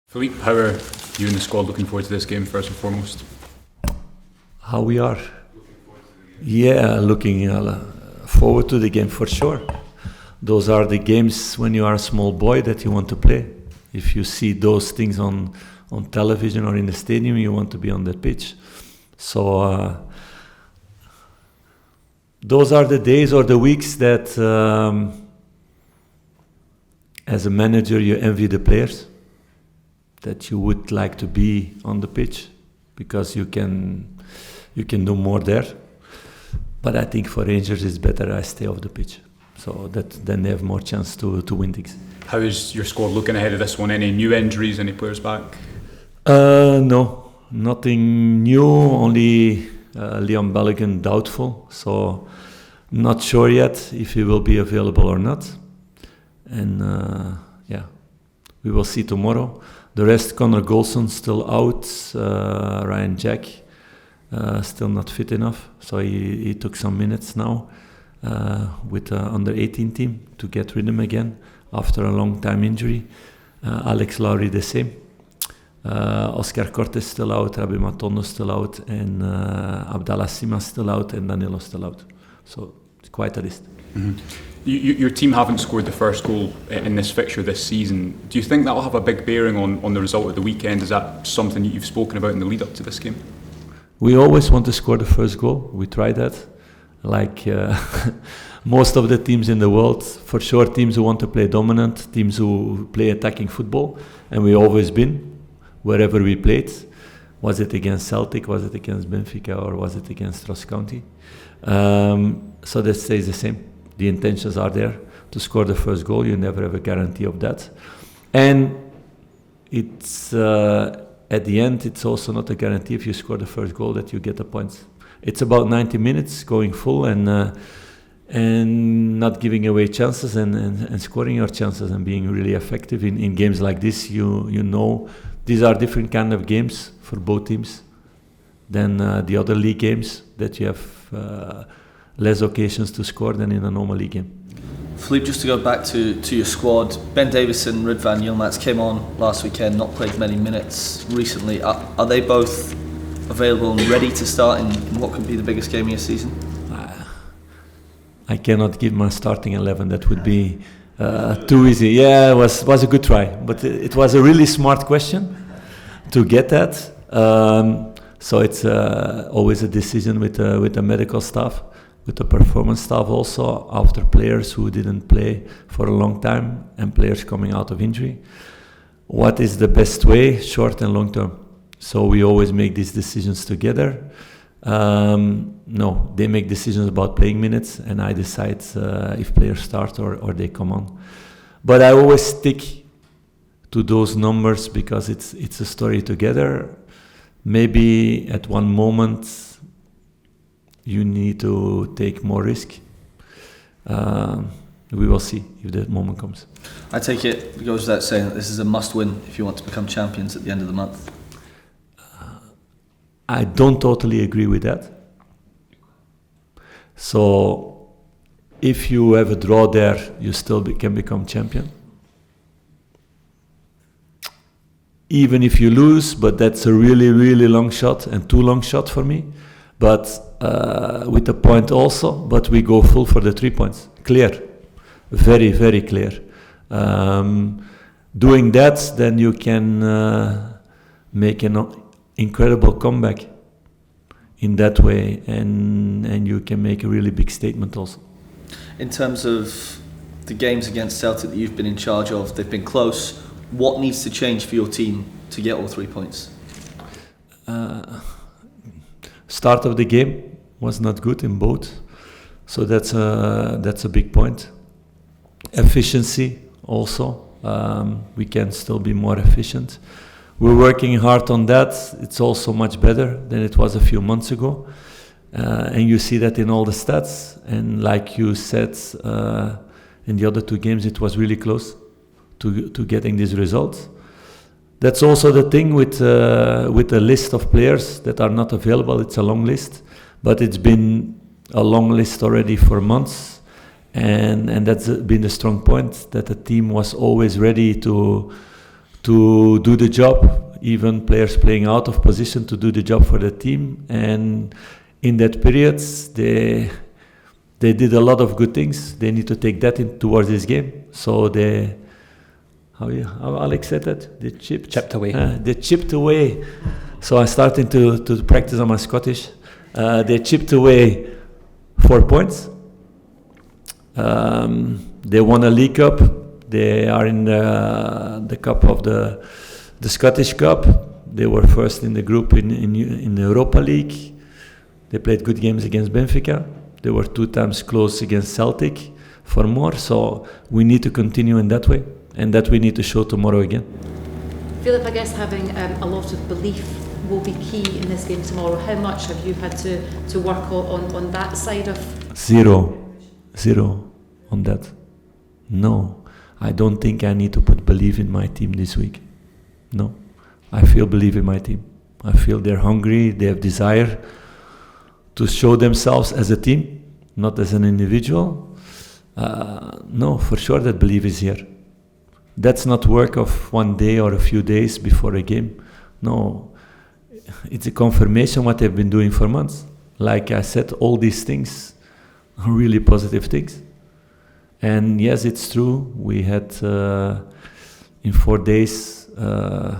Philippe, how are you and the squad looking forward to this game first and foremost? How we are? Yeah, looking forward to the game for sure. Those are the games when you are a small boy that you want to play. If you see those things on television or in the stadium, you want to be on that pitch. So those are the days or the weeks that as a manager you envy the players, that you would like to be on the pitch because you can do more there. But I think for Rangers it's better I stay off the pitch, so that then they have more chance to win things. How is your squad looking ahead of this one? Any new injuries, any players back? No, nothing new, only Leon Balogun doubtful, so not sure yet if he will be available or not. And we will see tomorrow. The rest, Connor Golson still out, Ryan Jack still not fit enough, so he took some minutes now with the under 18 team to get rhythm again after a long time injury. Alex Lowry the same. Oscar Cortes still out, Rabbi Matondo still out, and Abdallah Sima still out, and Danilo still out. So it's quite a list. Mm-hmm. Your team haven't scored the first goal in this fixture this season. Do you think that will have a big bearing on the result of the weekend? Is that something that you've spoken about in the lead up to this game? We always want to score the first goal. We try that. Like most of the teams in the world, for sure teams who want to play dominant, teams who play attacking football, and we always been, wherever we played. Was it against Celtic, was it against Benfica, or was it against Ross County? So that stays the same. The intentions are there to score the first goal. You never have a guarantee of that. And it's at the end, it's also not a guarantee if you score the first goal that you get the points. It's about 90 minutes going full and not giving away chances and scoring your chances and being really effective in games like this. You know these are different kind of games for both teams than the other league games that you have less occasions to score than in a normal league game. Philippe, just to go back to your squad, Ben Davison, Ridvan Yilmaz came on last weekend, not played many minutes recently. Are they both available and ready to start in what could be the biggest game of your season? I cannot give my starting 11, that would be too easy. Yeah, it was a good try, but it was a really smart question to get that. So it's always a decision with the medical staff, with the performance staff also, after players who didn't play for a long time and players coming out of injury. What is the best way, short and long term? So we always make these decisions together. No, they make decisions about playing minutes and I decide if players start or they come on. But I always stick to those numbers because it's a story together. Maybe at one moment you need to take more risk. We will see if that moment comes. I take it goes without saying that this is a must-win if you want to become champions at the end of the month. I don't totally agree with that. So if you have a draw there, you still can become champion. Even if you lose, but that's a really, really long shot and too long shot for me. But with a point also, but we go full for the 3 points. Clear. Very, very clear. Doing that, then you can make an incredible comeback in that way, and you can make a really big statement also. In terms of the games against Celtic that you've been in charge of, they've been close. What needs to change for your team to get all 3 points? Start of the game was not good in both, so that's a big point. Efficiency also, we can still be more efficient. We're working hard on that. It's also much better than it was a few months ago, and you see that in all the stats. And like you said, in the other 2 games, it was really close to getting these results. That's also the thing with a list of players that are not available. It's a long list, but it's been a long list already for months, and that's been the strong point, that the team was always ready to to do the job, even players playing out of position to do the job for the team. And in that period, they did a lot of good things. They need to take that towards this game. So they, how Alex said that? They chipped away. They chipped away. So I started to practice on my Scottish. They chipped away 4 points. They won a League Cup. They are in the cup of the Scottish Cup. They were first in the group in the Europa League. They played good games against Benfica. They were 2 times close against Celtic for more. So we need to continue in that way, and that we need to show tomorrow again. Philippe, I guess having a lot of belief will be key in this game tomorrow. How much have you had to work on that side of? Zero on that. No, I don't think I need to put belief in my team this week. No, I feel belief in my team. I feel they're hungry, they have desire to show themselves as a team, not as an individual. No, for sure that belief is here. That's not work of one day or a few days before a game. No, it's a confirmation what they've been doing for months. Like I said, all these things are really positive things. And yes, it's true, we had in 4 days a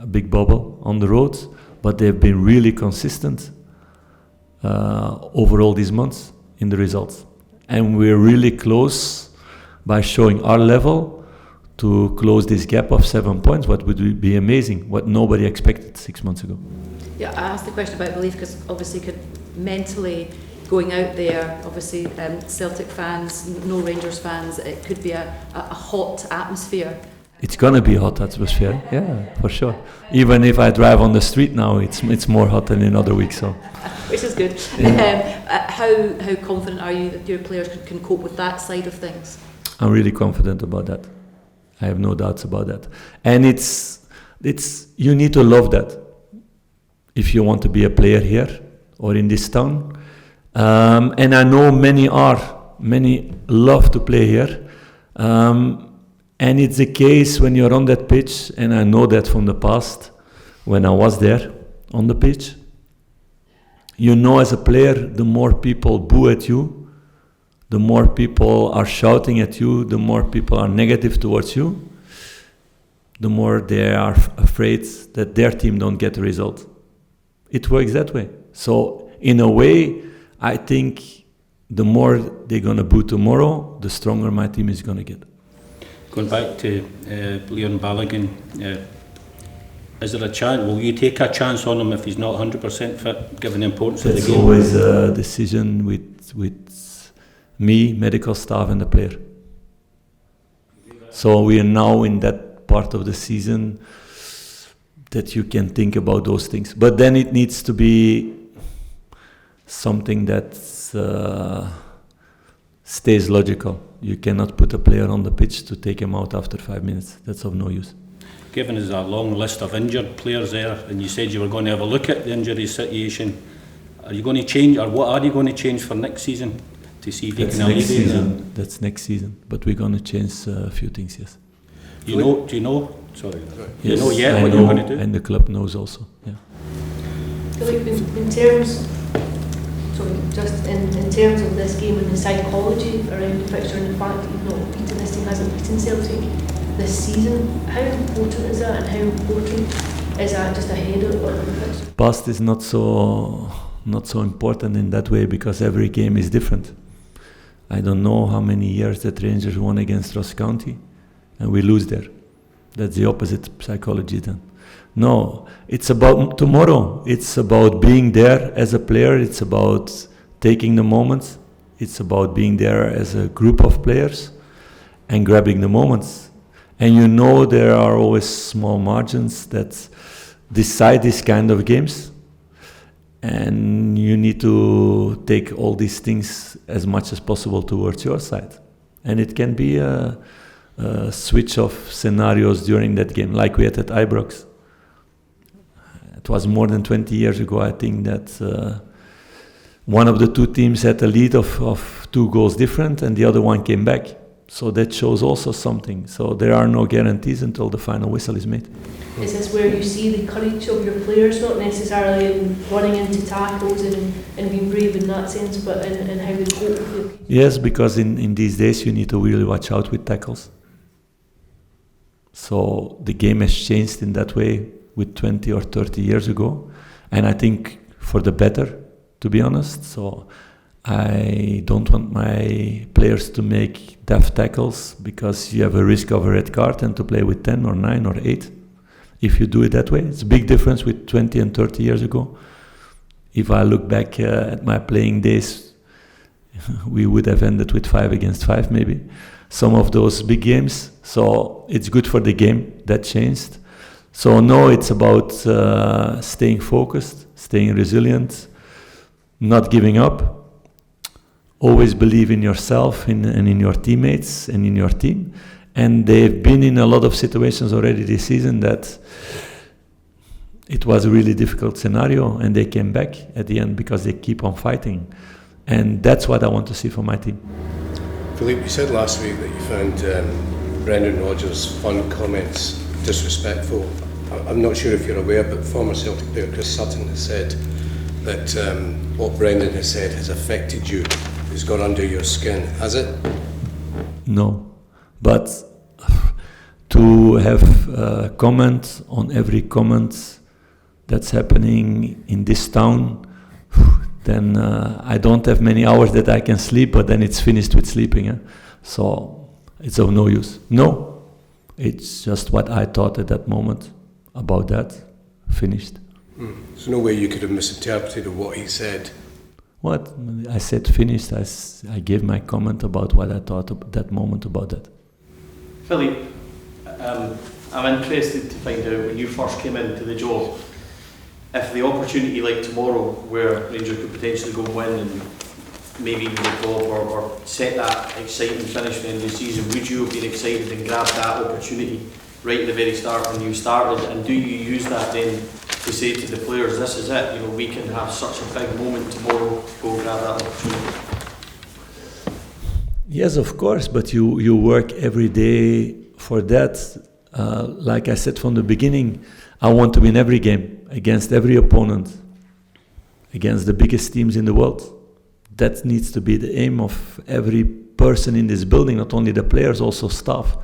big bubble on the road, but they've been really consistent over all these months in the results. And we're really close by showing our level to close this gap of 7 points, what would be amazing, what nobody expected 6 months ago. Yeah, I asked the question about belief because obviously could mentally going out there, obviously Celtic fans, no Rangers fans, it could be a hot atmosphere. It's gonna be a hot atmosphere, yeah, for sure. Even if I drive on the street now, it's more hot than in other weeks. So, which is good. Yeah. How confident are you that your players can cope with that side of things? I'm really confident about that. I have no doubts about that. And it's you need to love that if you want to be a player here or in this town. And I know many love to play here. And it's a case when you're on that pitch, and I know that from the past, when I was there on the pitch, you know as a player, the more people boo at you, the more people are shouting at you, the more people are negative towards you, the more they are afraid that their team don't get a result. It works that way. So in a way, I think the more they're going to boo tomorrow, the stronger my team is going to get. Going back to Leon Balogun, is there a chance, will you take a chance on him if he's not 100% fit, given the importance of the game? It's always a decision with me, medical staff and the player. So we are now in that part of the season that you can think about those things. But then it needs to be something that stays logical. You cannot put a player on the pitch to take him out after 5 minutes. That's of no use. Given there's a long list of injured players there, and you said you were going to have a look at the injury situation, are you going to change, or what are you going to change for next season to see if you can alleviate that? That's next season, but we're going to change a few things, yes. Do you know? Sorry. Yes, you know yet I what know, you're going to do? And the club knows also, yeah. Philippe, in terms of this game and the psychology around the fixture and the fact that you've not beaten this team, hasn't beaten Celtic this season, how important is that, and how important is that just ahead of the fixture? Past is not so important in that way because every game is different. I don't know how many years that Rangers won against Ross County and we lose there. That's the opposite psychology then. No, it's about tomorrow. It's about being there as a player. It's about taking the moments. It's about being there as a group of players and grabbing the moments. And you know there are always small margins that decide these kind of games. And you need to take all these things as much as possible towards your side. And it can be a switch of scenarios during that game, like we had at Ibrox. It was more than 20 years ago, I think, that one of the two teams had a lead of 2 goals different and the other one came back. So that shows also something. So there are no guarantees until the final whistle is made. Is this where you see the courage of your players, not necessarily in running into tackles and being brave in that sense, but in how they cope with it? Yes, because in these days you need to really watch out with tackles. So the game has changed in that way with 20 or 30 years ago, and I think for the better, to be honest. So I don't want my players to make daft tackles because you have a risk of a red card and to play with 10 or 9 or 8. If you do it that way, it's a big difference with 20 and 30 years ago. If I look back at my playing days, we would have ended with 5 against 5 maybe. Some of those big games. So it's good for the game, that changed. So no, it's about staying focused, staying resilient, not giving up. Always believe in yourself and in your teammates and in your team. And they've been in a lot of situations already this season that it was a really difficult scenario, and they came back at the end because they keep on fighting. And that's what I want to see from my team. Philippe, you said last week that you found Brendan Rodgers' fun comments disrespectful. I'm not sure if you're aware, but former Celtic player Chris Sutton has said that what Brendan has said has affected you, has gone under your skin. Has it? No. But to have a comment on every comment that's happening in this town, then I don't have many hours that I can sleep, but then it's finished with sleeping. So it's of no use. No, it's just what I thought at that moment about that, finished. There's no way you could have misinterpreted what he said. What? I said finished. I gave my comment about what I thought at that moment about that. Philippe, I'm interested to find out, when you first came into the job, if the opportunity like tomorrow where Rangers could potentially go and win and maybe win the club or set that exciting finish for the end of the season, would you have been excited and grabbed that opportunity right at the very start when you started? And do you use that then to say to the players, this is it, you know, we can have such a big moment tomorrow, go grab that opportunity? Yes, of course, but you work every day for that. Like I said from the beginning, I want to win every game against every opponent, against the biggest teams in the world. That needs to be the aim of every person in this building, not only the players, also staff.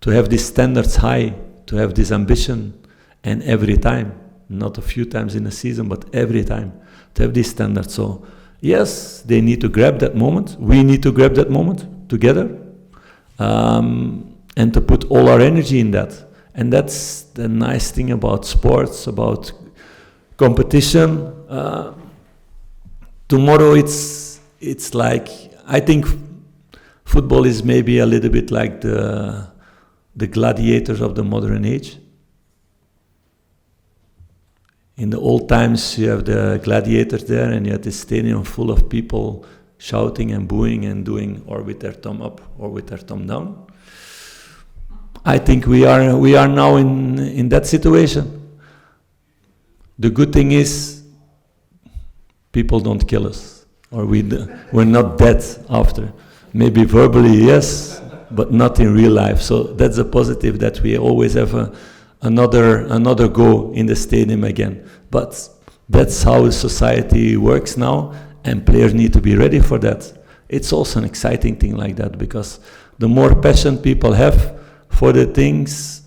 To have these standards high, to have this ambition, and every time, not a few times in a season, but every time, to have these standards. So yes, they need to grab that moment. We need to grab that moment together, and to put all our energy in that. And that's the nice thing about sports, about competition. Tomorrow it's like, I think football is maybe a little bit like the gladiators of the modern age. In the old times, you have the gladiators there, and you have this stadium full of people shouting and booing and doing, or with their thumb up or with their thumb down. I think we are now in that situation. The good thing is, people don't kill us, or we're not dead after. Maybe verbally, yes, but not in real life. So that's a positive, that we always have another go in the stadium again. But that's how society works now, and players need to be ready for that. It's also an exciting thing like that, because the more passion people have for the things,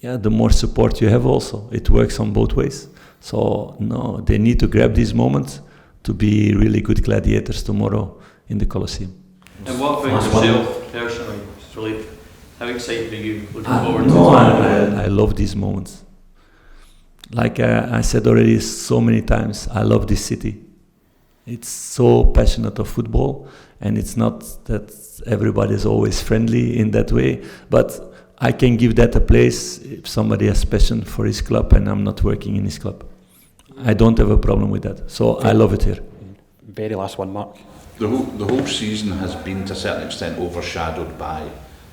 the more support you have also. It works on both ways. So no, they need to grab these moments to be really good gladiators tomorrow in the Colosseum. And what about yourself personally, Philippe? How excited are you looking forward to No, tomorrow? I love these moments. Like I said already so many times, I love this city. It's so passionate of football, and it's not that everybody is always friendly in that way, but I can give that a place if somebody has passion for his club and I'm not working in his club. I don't have a problem with that, so I love it here. Very last one, Mark. The whole season has been to a certain extent overshadowed by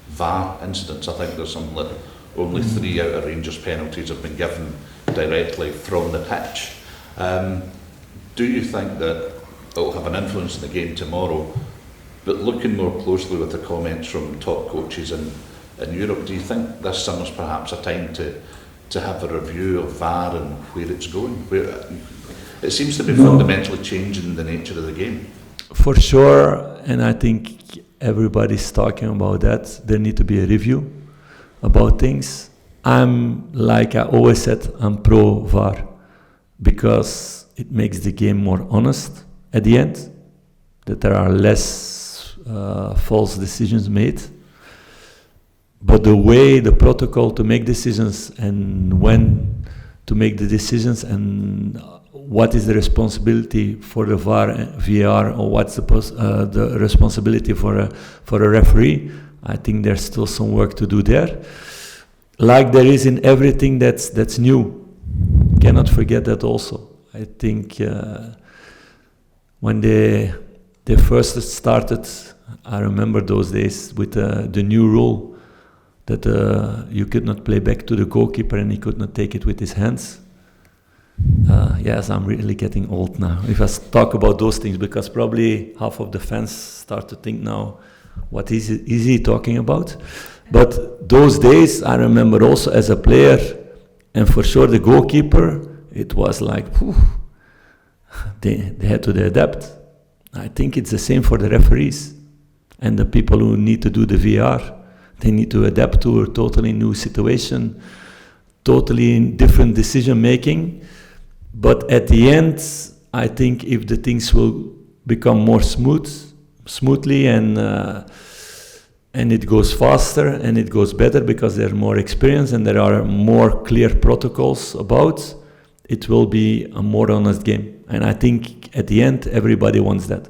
VAR incidents. I think there's something like only 3 out of Rangers penalties have been given directly from the pitch. Do you think that it will have an influence in the game tomorrow But looking more closely with the comments from top coaches in Europe, do you think this summer's perhaps a time to have a review of VAR and where it's going? Where it seems to be fundamentally changing the nature of the game. For sure, and I think everybody's talking about that. There need to be a review about things. Like I always said, I'm pro VAR because it makes the game more honest at the end, that there are less false decisions made. But the way, the protocol to make decisions and when to make the decisions and what is the responsibility for the VAR, or what's the responsibility for a referee, I think there's still some work to do there. Like there is in everything that's new. Cannot forget that also. I think when they first started, I remember those days with the new rule that you could not play back to the goalkeeper and he could not take it with his hands. Yes, I'm really getting old now if I talk about those things, because probably half of the fans start to think now, what is he talking about? But those days I remember also as a player, and for sure the goalkeeper, it was like, whew, they had to adapt. I think it's the same for the referees and the people who need to do the VAR. They need to adapt to a totally new situation, totally different decision making. But at the end, I think if the things will become more smoothly and it goes faster and it goes better because they're more experienced and there are more clear protocols about, it will be a more honest game. And I think at the end, everybody wants that.